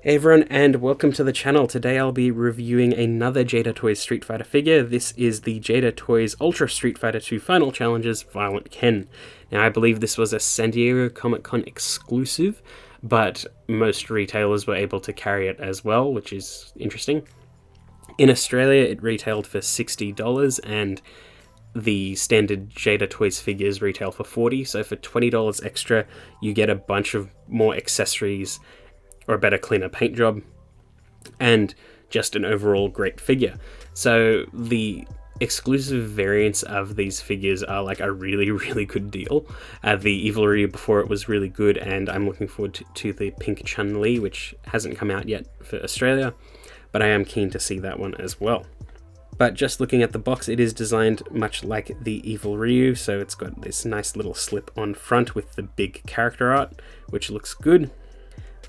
Hey everyone, and welcome to the channel. Today I'll be reviewing another Jada Toys Street Fighter figure. This is the Jada Toys Ultra Street Fighter 2 Final Challenges Violent Ken. Now I believe this was a San Diego Comic-Con exclusive, but most retailers were able to carry it as well, which is interesting. In Australia it retailed for $60, and the standard Jada Toys figures retail for $40, so for $20 extra you get a bunch of more accessories, or a better, cleaner paint job, and just an overall great figure. So the exclusive variants of these figures are like a really good deal. The Evil Ryu before it was really good, and I'm looking forward to the pink Chun-Li, which hasn't come out yet for Australia, but I am keen to see that one as well. But just looking at the box, it is designed much like the Evil Ryu, so it's got this nice little slip on front with the big character art, which looks good.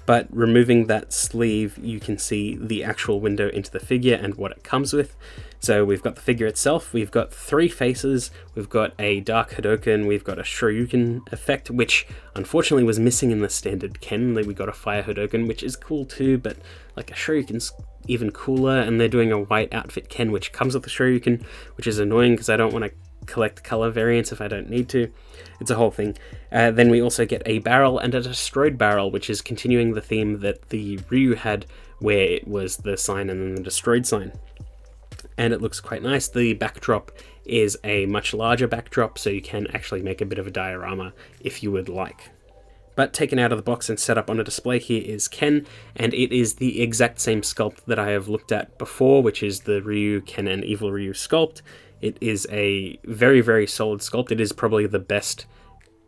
But removing that sleeve, you can see the actual window into the figure and what it comes with. So we've got the figure itself, we've got 3 faces, we've got a Dark Hadoken, we've got a Shoryuken effect, which unfortunately was missing in the standard Ken. We got a Fire Hadoken, which is cool too, but like a Shoryuken's even cooler, and they're doing a white outfit Ken, which comes with the Shoryuken, which is annoying because I don't want to collect color variants if I don't need to. It's a whole thing. Then we also get a barrel and a destroyed barrel, which is continuing the theme that the Ryu had, where it was the sign and then the destroyed sign. And it looks quite nice. The backdrop is a much larger backdrop, so you can actually make a bit of a diorama if you would like. But taken out of the box and set up on a display here is Ken, and it is the exact same sculpt that I have looked at before, which is the Ryu, Ken, and Evil Ryu sculpt. It is a very solid sculpt. It is probably the best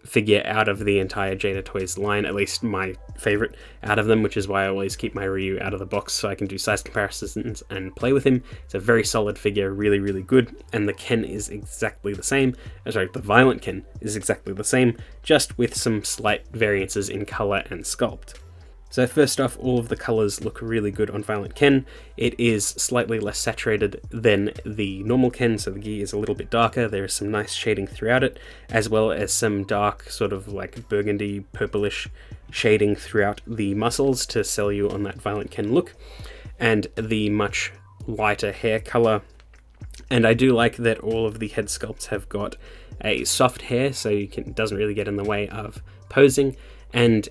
figure out of the entire Jada Toys line, at least my favorite out of them, which is why I always keep my Ryu out of the box so I can do size comparisons and play with him. It's a very solid figure, really good, and the Ken is exactly the same. Sorry, the Violent Ken is exactly the same, just with some slight variances in color and sculpt. So first off, all of the colors look really good on Violent Ken. It is slightly less saturated than the normal Ken, so the gi is a little bit darker. There is some nice shading throughout it, as well as some dark, sort of like burgundy, purplish shading throughout the muscles to sell you on that Violent Ken look, and the much lighter hair color. And I do like that all of the head sculpts have got a soft hair, so it doesn't really get in the way of posing, and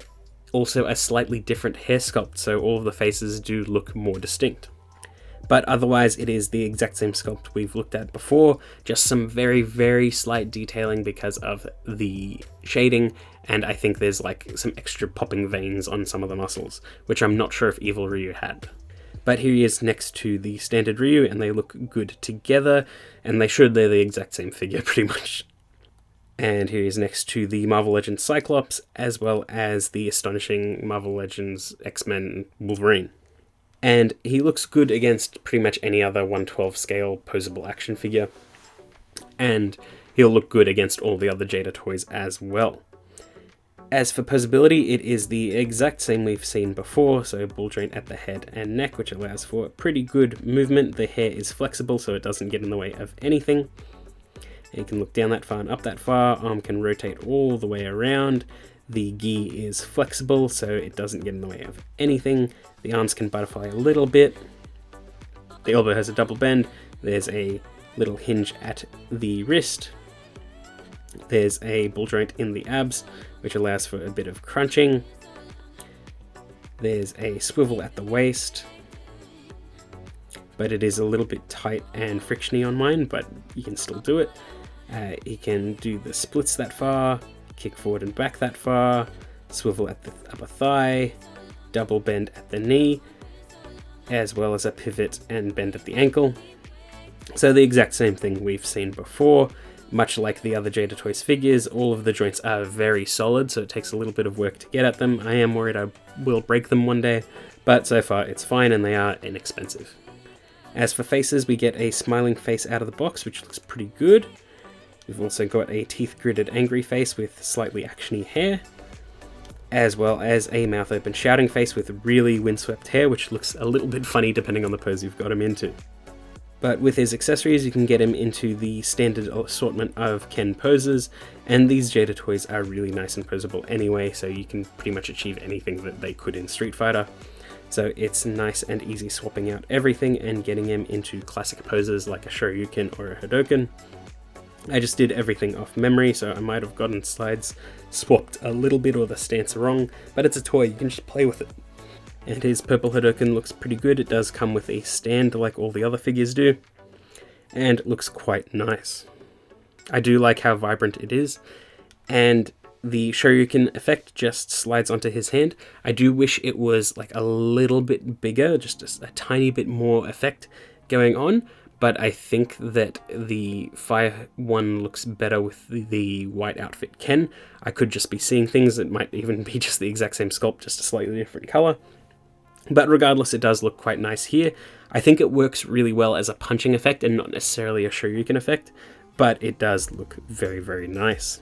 also a slightly different hair sculpt, so all of the faces do look more distinct. But otherwise it is the exact same sculpt we've looked at before, just some very slight detailing because of the shading, and I think there's like some extra popping veins on some of the muscles, which I'm not sure if Evil Ryu had. But here he is next to the standard Ryu, and they look good together, and they're the exact same figure pretty much. And here he is next to the Marvel Legends Cyclops, as well as the astonishing Marvel Legends X-Men Wolverine. And he looks good against pretty much any other 1/12 scale posable action figure. And he'll look good against all the other Jada Toys as well. As for posability, it is the exact same we've seen before, so ball joint at the head and neck, which allows for pretty good movement. The hair is flexible, so it doesn't get in the way of anything. You can look down that far and up that far. Arm can rotate all the way around. The gi is flexible, so it doesn't get in the way of anything. The arms can butterfly a little bit. The elbow has a double bend. There's a little hinge at the wrist. There's a ball joint in the abs, which allows for a bit of crunching. There's a swivel at the waist, but it is a little bit tight and frictiony on mine, but you can still do it. He can do the splits that far, kick forward and back that far, swivel at the upper thigh, double bend at the knee, as well as a pivot and bend at the ankle. So the exact same thing we've seen before. Much like the other Jada Toys figures, all of the joints are very solid, so it takes a little bit of work to get at them. I am worried I will break them one day, but so far it's fine and they are inexpensive. As for faces, we get a smiling face out of the box, which looks pretty good. We've also got a teeth-gritted angry face with slightly actiony hair, as well as a mouth-open shouting face with really windswept hair, which looks a little bit funny depending on the pose you've got him into. But with his accessories, you can get him into the standard assortment of Ken poses, and these Jada toys are really nice and posable anyway, so you can pretty much achieve anything that they could in Street Fighter. so it's nice and easy swapping out everything and getting him into classic poses like a Shoryuken or a Hadoken. I just did everything off memory, so I might have gotten slides swapped a little bit or the stance wrong, but it's a toy, you can just play with it. And his purple Hadoken looks pretty good. It does come with a stand like all the other figures do, and it looks quite nice. I do like how vibrant it is, and the Shoryuken effect just slides onto his hand. I do wish it was like a little bit bigger, just a tiny bit more effect going on, but I think that the fire one looks better with the white outfit Ken. I could just be seeing things that might even be just the exact same sculpt, just a slightly different color. But regardless, it does look quite nice here. I think it works really well as a punching effect and not necessarily a Shoryuken effect, but it does look very, very nice.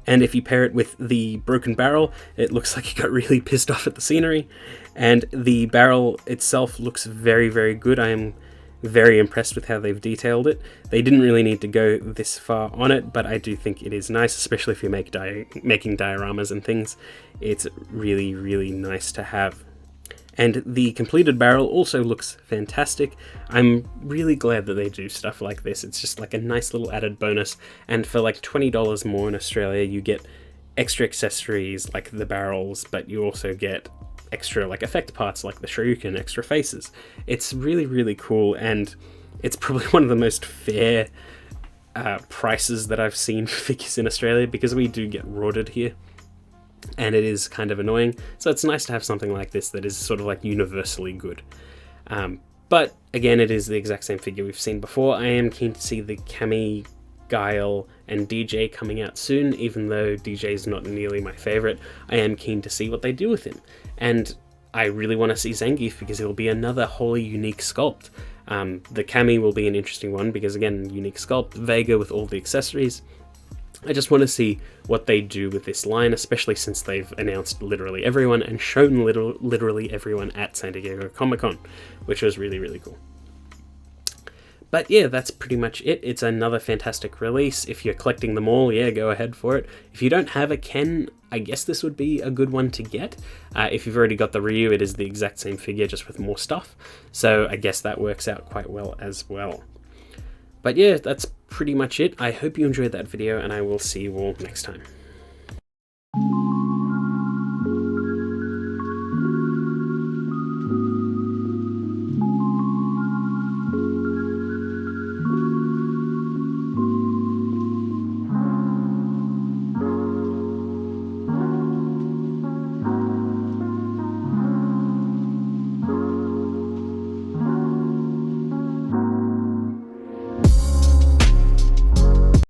And if you pair it with the broken barrel, it looks like he got really pissed off at the scenery. And the barrel itself looks very, very good. I am very impressed with how they've detailed it. They didn't really need to go this far on it, but I do think it is nice, especially if you're making dioramas and things. It's really, really nice to have. And the completed barrel also looks fantastic. I'm really glad that they do stuff like this. It's just like a nice little added bonus, and for like $20 more in Australia, you get extra accessories like the barrels, but you also get extra like effect parts like the Shoryuken, extra faces. It's really, really cool, and it's probably one of the most fair prices that I've seen for figures in Australia, because we do get rorted here, and it is kind of annoying. So it's nice to have something like this that is sort of like universally good. But again, it is the exact same figure we've seen before. I am keen to see the Cammy, Guile, and DJ coming out soon, even though DJ is not nearly my favorite. I am keen to see what they do with him. And I really want to see Zangief, because it will be another wholly unique sculpt. The Cammy will be an interesting one because, again, unique sculpt. Vega with all the accessories. I just want to see what they do with this line, especially since they've announced literally everyone and shown literally everyone at San Diego Comic-Con, which was really, really cool. But yeah, that's pretty much it. It's another fantastic release. If you're collecting them all, yeah, go ahead for it. If you don't have a Ken, I guess this would be a good one to get. If you've already got the Ryu, it is the exact same figure, just with more stuff. So I guess that works out quite well as well. But yeah, that's pretty much it. I hope you enjoyed that video, and I will see you all next time.